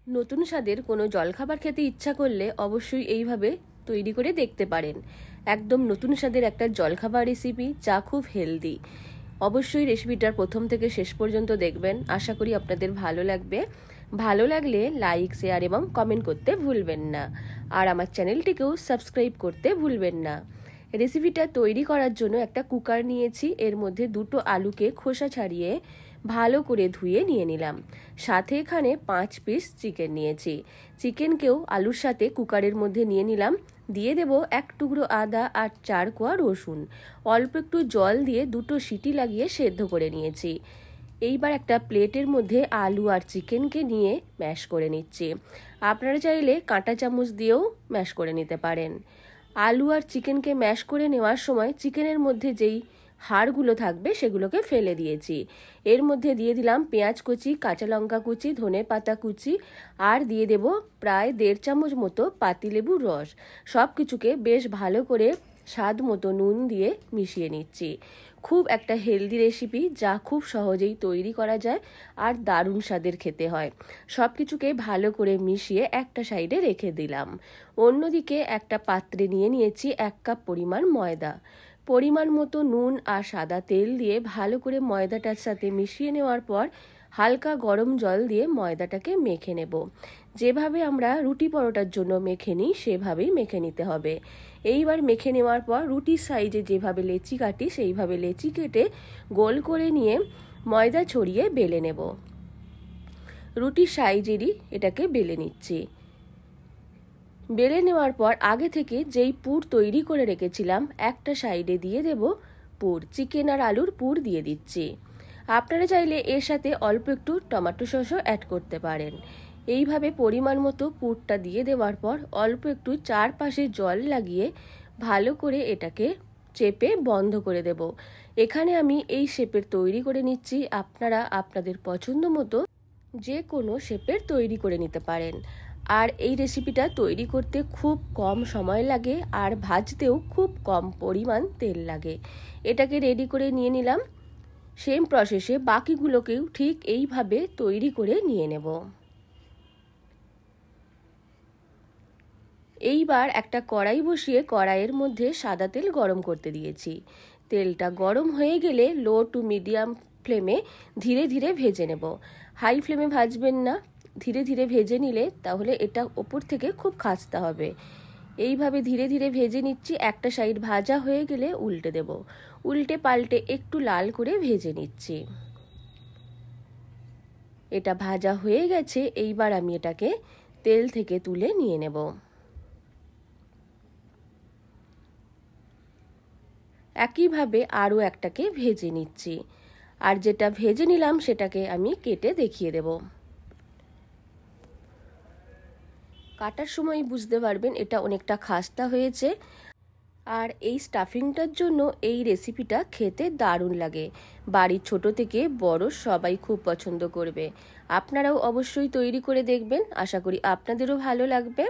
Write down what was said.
নতুন স্বাদের কোনো জলখাবার খেতে ইচ্ছা করলে অবশ্যই এইভাবে তৈরি করে দেখতে পারেন। একদম নতুন স্বাদের একটা জলখাবার রেসিপি যা খুব হেলদি। অবশ্যই রেসিপিটার প্রথম থেকে শেষ পর্যন্ত দেখবেন, আশা করি আপনাদের ভালো লাগবে। ভালো লাগলে লাইক, শেয়ার এবং কমেন্ট করতে ভুলবেন না, আর আমার চ্যানেলটিকেও সাবস্ক্রাইব করতে ভুলবেন না। রেসিপিটা তৈরি করার জন্য একটা কুকার নিয়েছি, এর মধ্যে দুটো আলুকে খোসা ছাড়িয়ে ভালো করে ধুয়ে নিয়ে নিলাম। সাথে এখানে 5 পিস চিকেন নিয়েছি। চিকেনকেও আলুর সাথে কুকারের মধ্যে নিয়ে নিলাম। দিয়ে দেব 1 টুকরো আদা আর 4 কোয়া রসুন। অল্প একটু জল দিয়ে দুটো সিটি লাগিয়ে সেদ্ধ করে নিয়েছি। এইবার একটা প্লেটের মধ্যে আলু আর চিকেনকে নিয়ে ম্যাশ করে নিচ্ছি। আপনারা চাইলে কাঁটা চামচ দিয়েও ম্যাশ করে নিতে পারেন। আলু আর চিকেনকে ম্যাশ করে নেওয়ার সময় চিকেনের মধ্যে যেই হাড়গুলো থাকবে সেগুলোকে ফেলে দিয়েছি। এর মধ্যে দিয়ে দিলাম পেঁয়াজ কুচি, কাঁচা লঙ্কা কুচি, ধনে পাতা কুচি, আর দিয়ে দেব প্রায় 1.5 চামচ মতো পাতিলেবুর রস। সব কিছুকে বেশ ভালো করে স্বাদ মতো নুন দিয়ে মিশিয়ে নিচ্ছি। খুব একটা হেলদি রেসিপি যা খুব সহজেই তৈরি করা যায় আর দারুণ স্বাদের খেতে হয়। সব কিছুকে ভালো করে মিশিয়ে একটা সাইডে রেখে দিলাম। অন্যদিকে একটা পাত্রে নিয়ে নিয়েছি 1 কাপ পরিমাণ ময়দা। পরিমাণ মতো নুন আর সাদা তেল দিয়ে ভালো করে ময়দাটার সাথে মিশিয়ে নেওয়ার পর হালকা গরম জল দিয়ে ময়দাটাকে মেখে নেব। যেভাবে আমরা রুটি পরোটার জন্য মেখে নিই সেভাবেই মেখে নিতে হবে। এইবার মেখে নেওয়ার পর রুটির সাইজে যেভাবে লেচি কাটি সেইভাবে লেচি কেটে গোল করে নিয়ে ময়দা ছড়িয়ে বেলে নেব। রুটির সাইজেরই এটাকে বেলে নিচ্ছি। বেলে নেওয়ার পর আগে থেকে যেই পুর তৈরি করে রেখেছিলাম একটা সাইডে দিয়ে দেব পুর। চিকেন আর আলুর পুর দিয়ে দিচ্ছি। আপনারা চাইলে এর সাথে অল্প একটু টমেটো সসও অ্যাড করতে পারেন। এইভাবে পরিমাণ মতো পুরটা দিয়ে দেওয়ার পর অল্প একটু চারপাশে জল লাগিয়ে ভালো করে এটাকে চেপে বন্ধ করে দেব। এখানে আমি এই শেপের তৈরি করে নিচ্ছি। আপনারা আপনাদের পছন্দ মতো যে কোনো শেপের তৈরি করে নিতে পারেন। আর এই রেসিপিটা তৈরি করতে খুব কম সময় লাগে আর ভাজতেও খুব কম পরিমাণ তেল লাগে। এটাকে রেডি করে নিয়ে নিলাম। সেম প্রসেসে বাকিগুলোকেও ঠিক এইভাবে তৈরি করে নিয়ে নেব। এইবার একটা কড়াই বসিয়ে কড়াইয়ের মধ্যে সাদা তেল গরম করতে দিয়েছি। তেলটা গরম হয়ে গেলে লো টু মিডিয়াম ফ্লেমে ধীরে ধীরে ভেজে নেব। হাই ফ্লেমে ভাজবেন না, ধীরে ধীরে ভেজে নিলে তাহলে এটা ওপর থেকে খুব খাস্তা হবে। এইভাবে ধীরে ধীরে ভেজে নিচ্ছি। একটা সাইড ভাজা হয়ে গেলে উল্টে দেব। উল্টে পাল্টে একটু লাল করে ভেজে নিচ্ছি। এটা ভাজা হয়ে গেছে। এইবার আমি এটাকে তেল থেকে তুলে নিয়ে নেব। একইভাবে আরও একটাকে ভেজে নিচ্ছি। আর যেটা ভেজে নিলাম সেটাকে আমি কেটে দেখিয়ে দেব। কাটার সময় বুঝতে পারবেন এটা অনেকটা খাস্তা হয়েছে। আর এই স্টাফিংটার জন্য এই রেসিপিটা খেতে দারুণ লাগে। বাড়ির ছোট থেকে বড় সবাই খুব পছন্দ করবে। আপনারাও অবশ্যই তৈরি করে দেখবেন, আশা করি আপনাদেরও ভালো লাগবে।